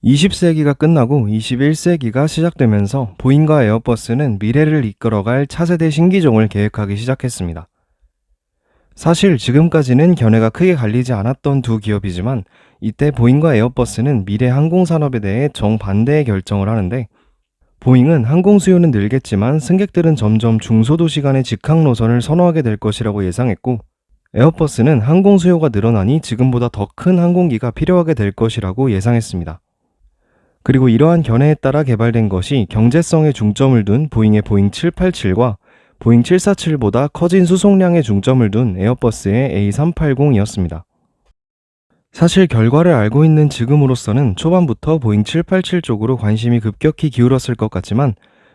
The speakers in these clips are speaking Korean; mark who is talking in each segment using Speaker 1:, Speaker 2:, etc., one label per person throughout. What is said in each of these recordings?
Speaker 1: 20세기가 끝나고 21세기가 시작되면서 보잉과 에어버스는 미래를 이끌어갈 차세대 신기종을 계획하기 시작했습니다. 사실 지금까지는 견해가 크게 갈리지 않았던 두 기업이지만 이때 보잉과 에어버스는 미래 항공산업에 대해 정반대의 결정을 하는데, 보잉은 항공 수요는 늘겠지만 승객들은 점점 중소도시 간의 직항 노선을 선호하게 될 것이라고 예상했고, 에어버스는 항공 수요가 늘어나니 지금보다 더 큰 항공기가 필요하게 될 것이라고 예상했습니다. 그리고 이러한 견해에 따라 개발된 것이 경제성에 중점을 둔 보잉의 보잉 787과 보잉 747보다 커진 수송량에 중점을 둔 에어버스의 A380이었습니다. 사실 결과를 알고 있는 지금으로서는 초반부터 보잉 787 쪽으로 관심이 급격히 기울었을 것 같지만,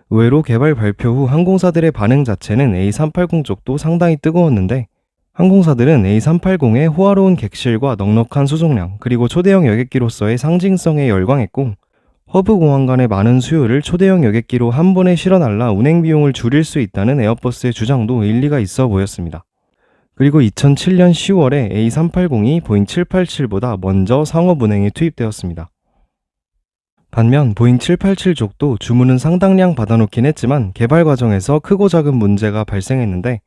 Speaker 1: 의외로 개발 발표 후 항공사들의 반응 자체는 A380 쪽도 상당히 뜨거웠는데, 항공사들은 A380의 호화로운 객실과 넉넉한 수송량, 그리고 초대형 여객기로서의 상징성에 열광했고, 허브 공항 간의 많은 수요를 초대형 여객기로 한 번에 실어 날라 운행 비용을 줄일 수 있다는 에어버스의 주장도 일리가 있어 보였습니다. 그리고 2007년 10월에 A380이 보잉 787보다 먼저 상업 운행에 투입되었습니다. 반면 보잉 787 쪽도 주문은 상당량 받아놓긴 했지만 개발 과정에서 크고 작은 문제가 발생했는데,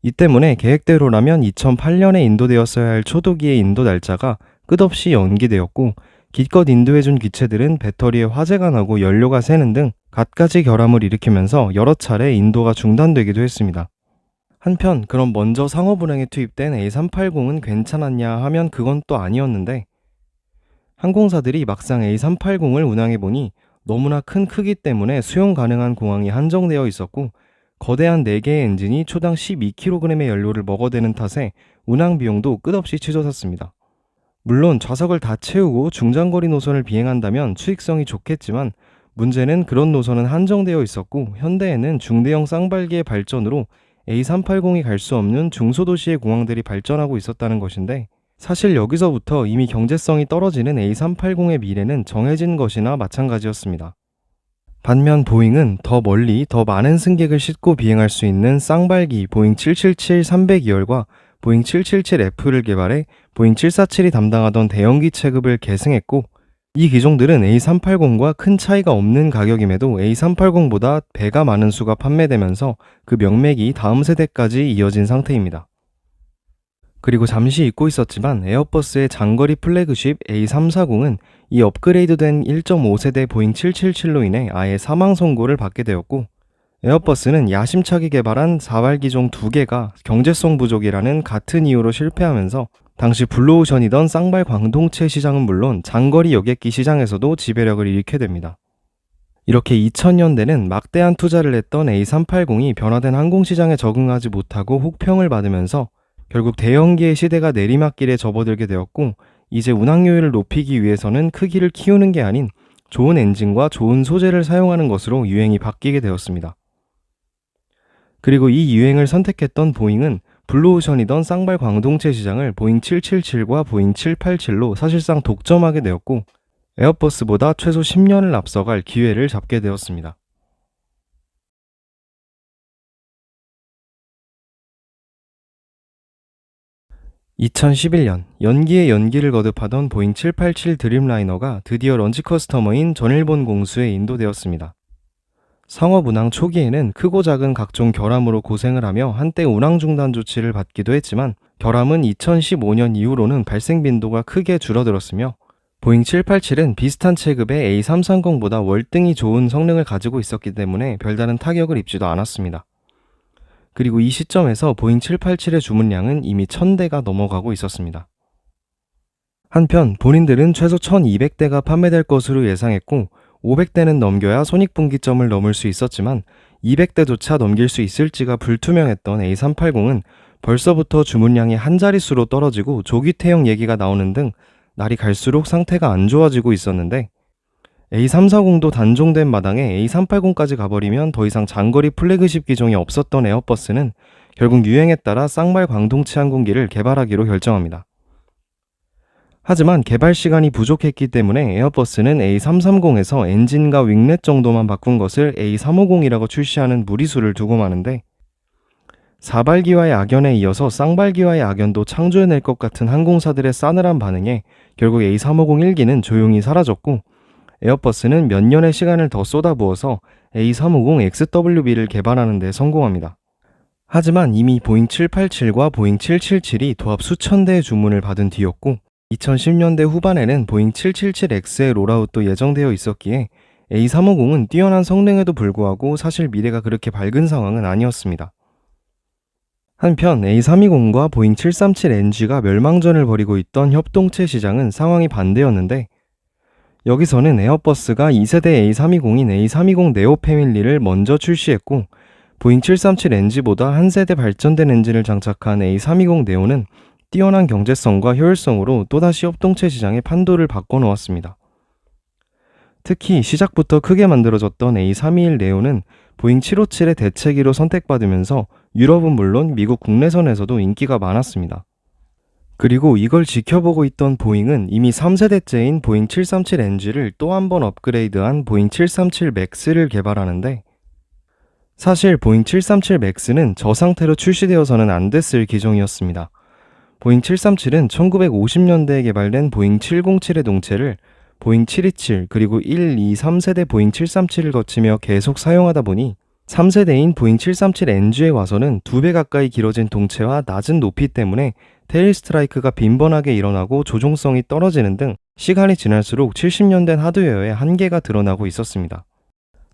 Speaker 1: 이 때문에 계획대로라면 2008년에 인도되었어야 할 초도기의 인도 날짜가 끝없이 연기되었고, 기껏 인도해준 기체들은 배터리에 화재가 나고 연료가 새는 등 갖가지 결함을 일으키면서 여러 차례 인도가 중단되기도 했습니다. 한편 그럼 먼저 상업 운행에 투입된 A380은 괜찮았냐 하면 그건 또 아니었는데, 항공사들이 막상 A380을 운항해보니 너무나 큰 크기 때문에 수용 가능한 공항이 한정되어 있었고, 거대한 4개의 엔진이 초당 12kg의 연료를 먹어대는 탓에 운항 비용도 끝없이 치솟았습니다. 물론 좌석을 다 채우고 중장거리 노선을 비행한다면 수익성이 좋겠지만, 문제는 그런 노선은 한정되어 있었고, 현대에는 중대형 쌍발기의 발전으로 A380이 갈 수 없는 중소도시의 공항들이 발전하고 있었다는 것인데, 사실 여기서부터 이미 경제성이 떨어지는 A380의 미래는 정해진 것이나 마찬가지였습니다. 반면 보잉은 더 멀리 더 많은 승객을 싣고 비행할 수 있는 쌍발기 보잉 777-300ER과 보잉 777F를 개발해 보잉 747이 담당하던 대형기 체급을 계승했고, 이 기종들은 A380과 큰 차이가 없는 가격임에도 A380보다 배가 많은 수가 판매되면서 그 명맥이 다음 세대까지 이어진 상태입니다. 그리고 잠시 잊고 있었지만 에어버스의 장거리 플래그십 A340은 이 업그레이드된 1.5세대 보잉 777로 인해 아예 사망 선고를 받게 되었고, 에어버스는 야심차게 개발한 4발기종 2개가 경제성 부족이라는 같은 이유로 실패하면서 당시 블루오션이던 쌍발 광동체 시장은 물론 장거리 여객기 시장에서도 지배력을 잃게 됩니다. 이렇게 2000년대는 막대한 투자를 했던 A380이 변화된 항공시장에 적응하지 못하고 혹평을 받으면서 결국 대형기의 시대가 내리막길에 접어들게 되었고, 이제 운항효율을 높이기 위해서는 크기를 키우는 게 아닌 좋은 엔진과 좋은 소재를 사용하는 것으로 유행이 바뀌게 되었습니다. 그리고 이 유행을 선택했던 보잉은 블루오션이던 쌍발 광동체 시장을 보잉 777과 보잉 787로 사실상 독점하게 되었고, 에어버스보다 최소 10년을 앞서갈 기회를 잡게 되었습니다. (2011년) 연기에 연기를 거듭하던 보잉 787 드림라이너가 드디어 런치 커스터머인 전일본 공수에 인도되었습니다. 상업 운항 초기에는 크고 작은 각종 결함으로 고생을 하며 한때 운항 중단 조치를 받기도 했지만, 결함은 2015년 이후로는 발생 빈도가 크게 줄어들었으며, 보잉 787은 비슷한 체급의 A330보다 월등히 좋은 성능을 가지고 있었기 때문에 별다른 타격을 입지도 않았습니다. 그리고 이 시점에서 보잉 787의 주문량은 이미 1000대가 넘어가고 있었습니다. 한편 본인들은 최소 1200대가 판매될 것으로 예상했고, 500대는 넘겨야 손익분기점을 넘을 수 있었지만 200대조차 넘길 수 있을지가 불투명했던 A380은 벌써부터 주문량이 한 자릿수로 떨어지고 조기 퇴역 얘기가 나오는 등 날이 갈수록 상태가 안 좋아지고 있었는데, A340도 단종된 마당에 A380까지 가버리면 더 이상 장거리 플래그십 기종이 없었던 에어버스는 결국 유행에 따라 쌍발 광동체 항공기를 개발하기로 결정합니다. 하지만 개발 시간이 부족했기 때문에 에어버스는 A330에서 엔진과 윙렛 정도만 바꾼 것을 A350이라고 출시하는 무리수를 두고 마는데, 4발기와의 악연에 이어서 쌍발기와의 악연도 창조해낼 것 같은 항공사들의 싸늘한 반응에 결국 A350 1기는 조용히 사라졌고, 에어버스는 몇 년의 시간을 더 쏟아부어서 A350XWB를 개발하는 데 성공합니다. 하지만 이미 보잉 787과 보잉 777이 도합 수천 대의 주문을 받은 뒤였고 2010년대 후반에는 보잉 777X의 롤아웃도 예정되어 있었기에 A350은 뛰어난 성능에도 불구하고 사실 미래가 그렇게 밝은 상황은 아니었습니다. 한편 A320과 보잉 737NG가 멸망전을 벌이고 있던 협동체 시장은 상황이 반대였는데 여기서는 에어버스가 2세대 A320인 A320 네오 패밀리를 먼저 출시했고 보잉 737NG보다 한 세대 발전된 엔진을 장착한 A320 네오는 뛰어난 경제성과 효율성으로 또다시 협동체 시장의 판도를 바꿔놓았습니다. 특히 시작부터 크게 만들어졌던 A321 네오는 보잉 757의 대체기로 선택받으면서 유럽은 물론 미국 국내선에서도 인기가 많았습니다. 그리고 이걸 지켜보고 있던 보잉은 이미 3세대째인 보잉 737NG를 또 한 번 업그레이드한 보잉 737 맥스를 개발하는데 사실 보잉 737 맥스는 저 상태로 출시되어서는 안 됐을 기종이었습니다. 보잉 737은 1950년대에 개발된 보잉 707의 동체를 보잉 727 그리고 1, 2, 3세대 보잉 737을 거치며 계속 사용하다 보니 3세대인 보잉 737NG에 와서는 2배 가까이 길어진 동체와 낮은 높이 때문에 테일 스트라이크가 빈번하게 일어나고 조종성이 떨어지는 등 시간이 지날수록 70년 된 하드웨어의 한계가 드러나고 있었습니다.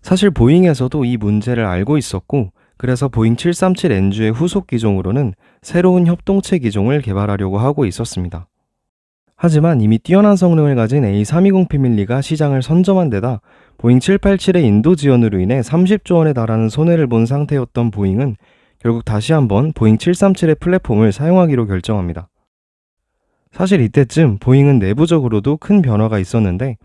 Speaker 1: 사실 보잉에서도 이 문제를 알고 있었고 그래서 보잉 737NG의 후속 기종으로는 새로운 협동체 기종을 개발하려고 하고 있었습니다. 하지만 이미 뛰어난 성능을 가진 A320 패밀리가 시장을 선점한 데다 보잉 787의 인도 지원으로 인해 30조 원에 달하는 손해를 본 상태였던 보잉은 결국 다시 한번 보잉 737의 플랫폼을 사용하기로 결정합니다. 사실 이때쯤 보잉은 내부적으로도 큰 변화가 있었는데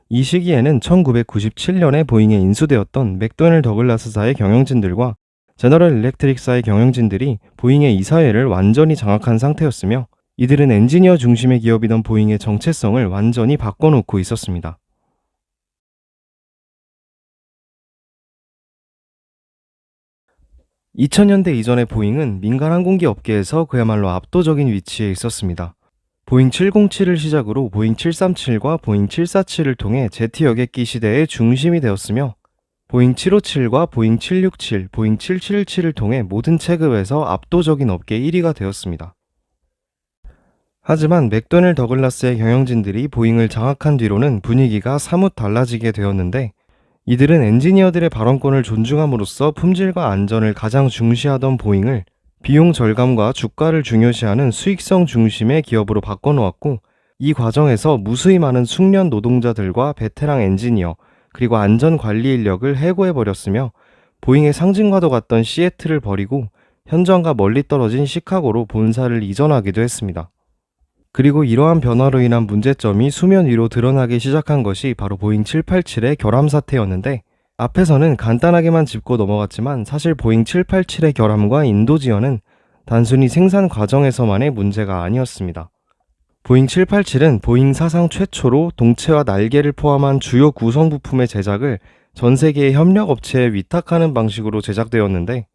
Speaker 1: 이 시기에는 1997년에 보잉에 인수되었던 맥도널 더글라스사의 경영진들과 제너럴 일렉트릭사의 경영진들이 보잉의 이사회를 완전히 장악한 상태였으며 이들은 엔지니어 중심의 기업이던 보잉의 정체성을 완전히 바꿔놓고 있었습니다. 2000년대 이전의 보잉은 민간 항공기 업계에서 그야말로 압도적인 위치에 있었습니다. 보잉 707을 시작으로 보잉 737과 보잉 747을 통해 제트 여객기 시대의 중심이 되었으며 보잉 757과 보잉 767, 보잉 777을 통해 모든 체급에서 압도적인 업계 1위가 되었습니다. 하지만 맥도널 더글라스의 경영진들이 보잉을 장악한 뒤로는 분위기가 사뭇 달라지게 되었는데 이들은 엔지니어들의 발언권을 존중함으로써 품질과 안전을 가장 중시하던 보잉을 비용 절감과 주가를 중요시하는 수익성 중심의 기업으로 바꿔놓았고 이 과정에서 무수히 많은 숙련 노동자들과 베테랑 엔지니어 그리고 안전관리 인력을 해고해버렸으며 보잉의 상징과도 같던 시애틀을 버리고 현장과 멀리 떨어진 시카고로 본사를 이전하기도 했습니다. 그리고 이러한 변화로 인한 문제점이 수면 위로 드러나기 시작한 것이 바로 보잉 787의 결함 사태였는데 앞에서는 간단하게만 짚고 넘어갔지만 사실 보잉 787의 결함과 인도 지원은 단순히 생산 과정에서만의 문제가 아니었습니다. 보잉 787은 보잉 사상 최초로 동체와 날개를 포함한 주요 구성 부품의 제작을 전 세계의 협력업체에 위탁하는 방식으로 제작되었는데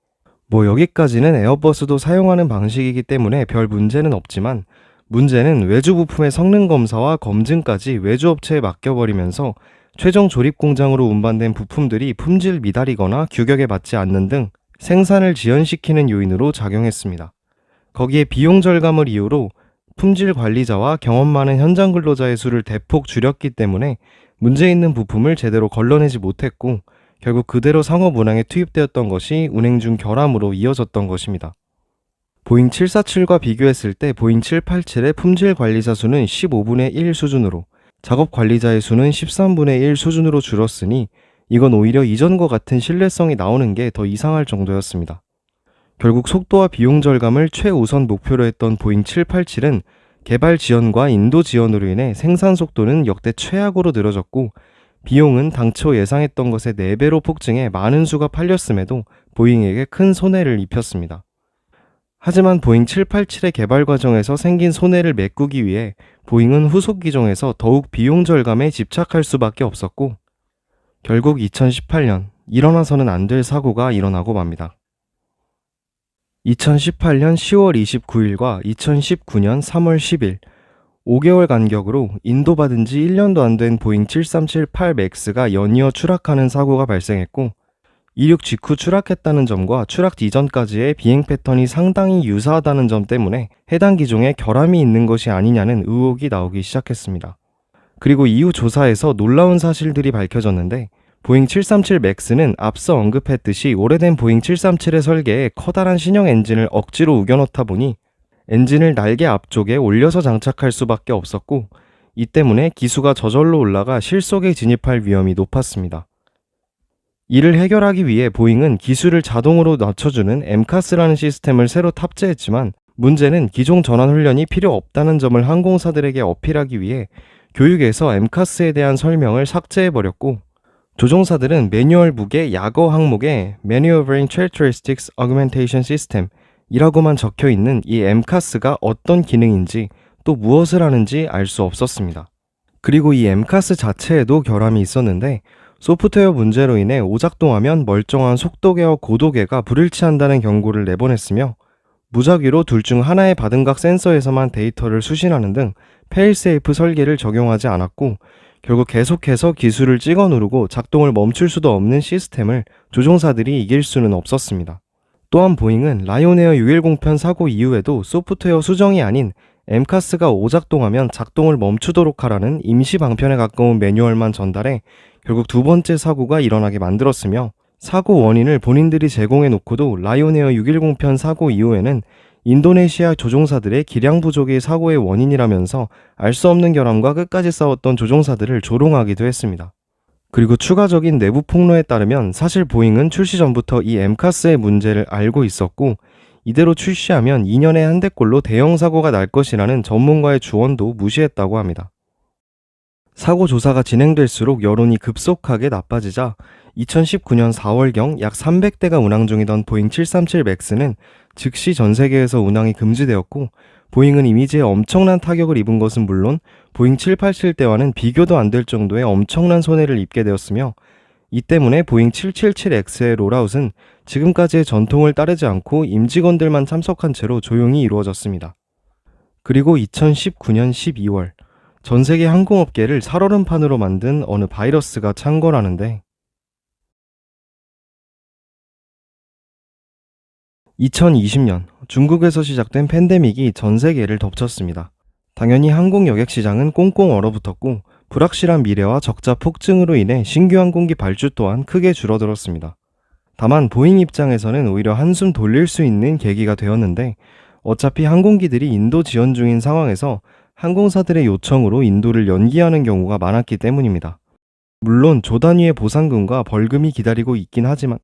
Speaker 1: 여기까지는 에어버스도 사용하는 방식이기 때문에 별 문제는 없지만 문제는 외주 부품의 성능 검사와 검증까지 외주업체에 맡겨버리면서 최종 조립 공장으로 운반된 부품들이 품질 미달이거나 규격에 맞지 않는 등 생산을 지연시키는 요인으로 작용했습니다. 거기에 비용 절감을 이유로 품질 관리자와 경험 많은 현장 근로자의 수를 대폭 줄였기 때문에 문제 있는 부품을 제대로 걸러내지 못했고 결국 그대로 상업 운항에 투입되었던 것이 운행 중 결함으로 이어졌던 것입니다. 보잉 747과 비교했을 때 보잉 787의 품질 관리자 수는 15분의 1 수준으로 작업 관리자의 수는 13분의 1 수준으로 줄었으니 이건 오히려 이전과 같은 신뢰성이 나오는 게 더 이상할 정도였습니다. 결국 속도와 비용 절감을 최우선 목표로 했던 보잉 787은 개발 지연과 인도 지원으로 인해 생산 속도는 역대 최악으로 늘어졌고 비용은 당초 예상했던 것의 4배로 폭증해 많은 수가 팔렸음에도 보잉에게 큰 손해를 입혔습니다. 하지만 보잉 787의 개발 과정에서 생긴 손해를 메꾸기 위해 보잉은 후속 기종에서 더욱 비용 절감에 집착할 수밖에 없었고 결국 2018년 일어나서는 안 될 사고가 일어나고 맙니다. 2018년 10월 29일과 2019년 3월 10일 5개월 간격으로 인도받은 지 1년도 안 된 보잉 7378 맥스가 연이어 추락하는 사고가 발생했고, 이륙 직후 추락했다는 점과 추락 이전까지의 비행 패턴이 상당히 유사하다는 점 때문에 해당 기종에 결함이 있는 것이 아니냐는 의혹이 나오기 시작했습니다. 그리고 이후 조사에서 놀라운 사실들이 밝혀졌는데, 보잉 737 맥스는 앞서 언급했듯이 오래된 보잉 737의 설계에 커다란 신형 엔진을 억지로 우겨넣다 보니 엔진을 날개 앞쪽에 올려서 장착할 수밖에 없었고, 이 때문에 기수가 저절로 올라가 실속에 진입할 위험이 높았습니다. 이를 해결하기 위해 보잉은 기수를 자동으로 낮춰주는 MCAS라는 시스템을 새로 탑재했지만, 문제는 기종 전환 훈련이 필요 없다는 점을 항공사들에게 어필하기 위해 교육에서 MCAS에 대한 설명을 삭제해버렸고, 조종사들은 매뉴얼북의 약어 항목에 Maneuvering Characteristics Augmentation System 이라고만 적혀있는 이 MCAS가 어떤 기능인지 또 무엇을 하는지 알 수 없었습니다. 그리고 이 MCAS 자체에도 결함이 있었는데, 소프트웨어 문제로 인해 오작동하면 멀쩡한 속도계와 고도계가 불일치한다는 경고를 내보냈으며, 무작위로 둘 중 하나의 바등각 센서에서만 데이터를 수신하는 등 페일세이프 설계를 적용하지 않았고, 결국 계속해서 기술을 찍어 누르고 작동을 멈출 수도 없는 시스템을 조종사들이 이길 수는 없었습니다. 또한 보잉은 라이온에어 610편 사고 이후에도 소프트웨어 수정이 아닌 MCAS가 오작동하면 작동을 멈추도록 하라는 임시 방편에 가까운 매뉴얼만 전달해 결국 두 번째 사고가 일어나게 만들었으며, 사고 원인을 본인들이 제공해 놓고도 라이온에어 610편 사고 이후에는 인도네시아 조종사들의 기량 부족이 사고의 원인이라면서 알 수 없는 결함과 끝까지 싸웠던 조종사들을 조롱하기도 했습니다. 그리고 추가적인 내부 폭로에 따르면 사실 보잉은 출시 전부터 이 MCAS의 문제를 알고 있었고, 이대로 출시하면 2년에 한 대꼴로 대형 사고가 날 것이라는 전문가의 주원도 무시했다고 합니다. 사고 조사가 진행될수록 여론이 급속하게 나빠지자 2019년 4월경 약 300대가 운항 중이던 보잉 737 맥스는 즉시 전 세계에서 운항이 금지되었고, 보잉은 이미지에 엄청난 타격을 입은 것은 물론 보잉 787대와는 비교도 안 될 정도의 엄청난 손해를 입게 되었으며, 이 때문에 보잉 777X의 롤아웃은 지금까지의 전통을 따르지 않고 임직원들만 참석한 채로 조용히 이루어졌습니다. 그리고 2019년 12월, 전 세계 항공업계를 살얼음판으로 만든 어느 바이러스가 창궐하는데, 2020년 중국에서 시작된 팬데믹이 전 세계를 덮쳤습니다. 당연히 항공 여객 시장은 꽁꽁 얼어붙었고, 불확실한 미래와 적자 폭증으로 인해 신규 항공기 발주 또한 크게 줄어들었습니다. 다만 보잉 입장에서는 오히려 한숨 돌릴 수 있는 계기가 되었는데, 어차피 항공기들이 인도 지원 중인 상황에서 항공사들의 요청으로 인도를 연기하는 경우가 많았기 때문입니다. 물론 조 단위의 보상금과 벌금이 기다리고 있긴 하지만,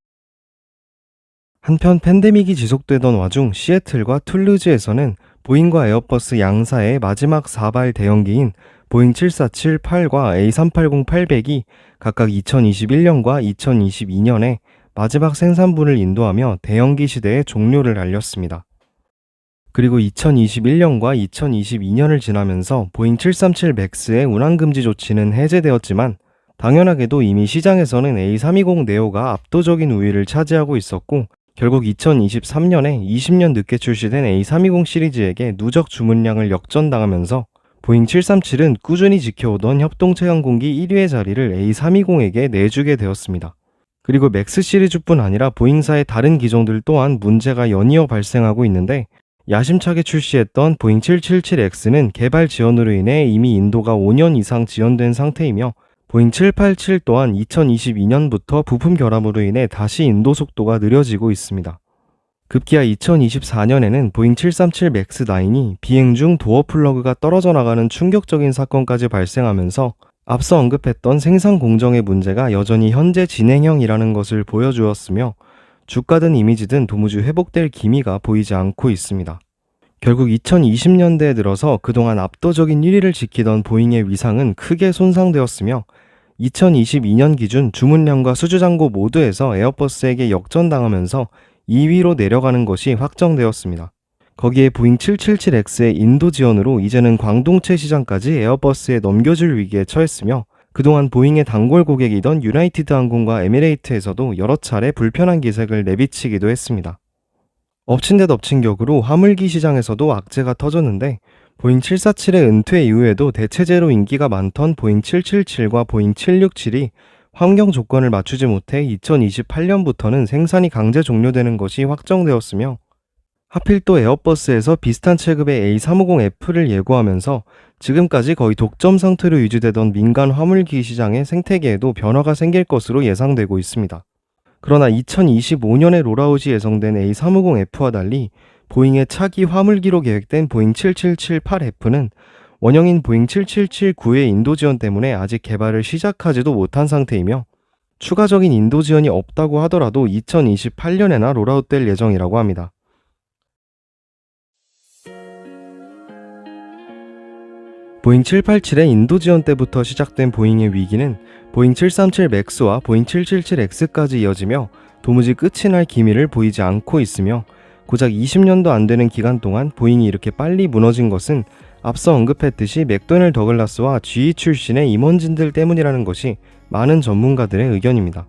Speaker 1: 한편 팬데믹이 지속되던 와중 시애틀과 툴루즈에서는 보잉과 에어버스 양사의 마지막 4발 대형기인 보잉 747-8과 A380-800이 각각 2021년과 2022년에 마지막 생산분을 인도하며 대형기 시대의 종료를 알렸습니다. 그리고 2021년과 2022년을 지나면서 보잉 737 맥스의 운항금지 조치는 해제되었지만, 당연하게도 이미 시장에서는 A320 네오가 압도적인 우위를 차지하고 있었고, 결국 2023년에 20년 늦게 출시된 A320 시리즈에게 누적 주문량을 역전당하면서 보잉 737은 꾸준히 지켜오던 협동체 항공기 1위의 자리를 A320에게 내주게 되었습니다. 그리고 맥스 시리즈뿐 아니라 보잉사의 다른 기종들 또한 문제가 연이어 발생하고 있는데, 야심차게 출시했던 보잉 777X는 개발 지연으로 인해 이미 인도가 5년 이상 지연된 상태이며, 보잉 787 또한 2022년부터 부품 결함으로 인해 다시 인도 속도가 느려지고 있습니다. 급기야 2024년에는 보잉 737 맥스9이 비행 중 도어 플러그가 떨어져 나가는 충격적인 사건까지 발생하면서 앞서 언급했던 생산 공정의 문제가 여전히 현재 진행형이라는 것을 보여주었으며, 주가든 이미지든 도무지 회복될 기미가 보이지 않고 있습니다. 결국 2020년대에 들어서 그동안 압도적인 1위를 지키던 보잉의 위상은 크게 손상되었으며, 2022년 기준 주문량과 수주잔고 모두에서 에어버스에게 역전당하면서 2위로 내려가는 것이 확정되었습니다. 거기에 보잉 777X의 인도 지원으로 이제는 광동체 시장까지 에어버스에 넘겨줄 위기에 처했으며, 그동안 보잉의 단골 고객이던 유나이티드 항공과 에미레이트에서도 여러 차례 불편한 기색을 내비치기도 했습니다. 엎친 데 덮친 격으로 화물기 시장에서도 악재가 터졌는데, 보잉 747의 은퇴 이후에도 대체제로 인기가 많던 보잉 777과 보잉 767이 환경 조건을 맞추지 못해 2028년부터는 생산이 강제 종료되는 것이 확정되었으며, 하필 또 에어버스에서 비슷한 체급의 A350F를 예고하면서 지금까지 거의 독점 상태로 유지되던 민간 화물기 시장의 생태계에도 변화가 생길 것으로 예상되고 있습니다. 그러나 2025년에 롤아웃이 예정된 A350F와 달리 보잉의 차기 화물기로 계획된 보잉 7778F는 원형인 보잉 7779의 인도 지원 때문에 아직 개발을 시작하지도 못한 상태이며, 추가적인 인도 지원이 없다고 하더라도 2028년에나 롤아웃될 예정이라고 합니다. 보잉 787의 인도 지원 때부터 시작된 보잉의 위기는 보잉 737 맥스와 보잉 777X까지 이어지며 도무지 끝이 날 기미를 보이지 않고 있으며, 고작 20년도 안 되는 기간 동안 보잉이 이렇게 빨리 무너진 것은 앞서 언급했듯이 맥도널 더글라스와 GE 출신의 임원진들 때문이라는 것이 많은 전문가들의 의견입니다.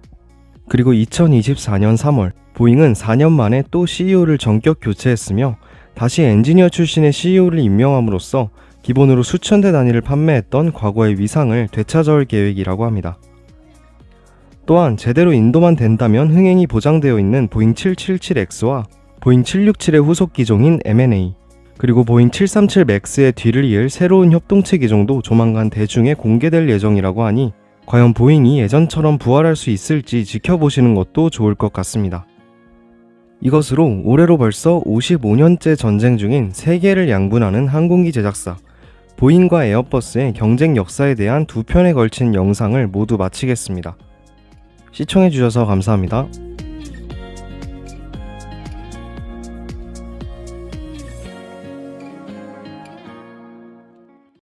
Speaker 1: 그리고 2024년 3월 보잉은 4년 만에 또 CEO를 전격 교체했으며 다시 엔지니어 출신의 CEO를 임명함으로써 기본으로 수천 대 단위를 판매했던 과거의 위상을 되찾아올 계획이라고 합니다. 또한 제대로 인도만 된다면 흥행이 보장되어 있는 보잉 777X와 보잉 767의 후속 기종인 M&A, 그리고 보잉 737 맥스의 뒤를 이을 새로운 협동체 기종도 조만간 대중에 공개될 예정이라고 하니 과연 보잉이 예전처럼 부활할 수 있을지 지켜보시는 것도 좋을 것 같습니다. 이것으로 올해로 벌써 55년째 전쟁 중인 세계를 양분하는 항공기 제작사 보잉과 에어버스의 경쟁 역사에 대한 2편에 걸친 영상을 모두 마치겠습니다. 시청해주셔서 감사합니다.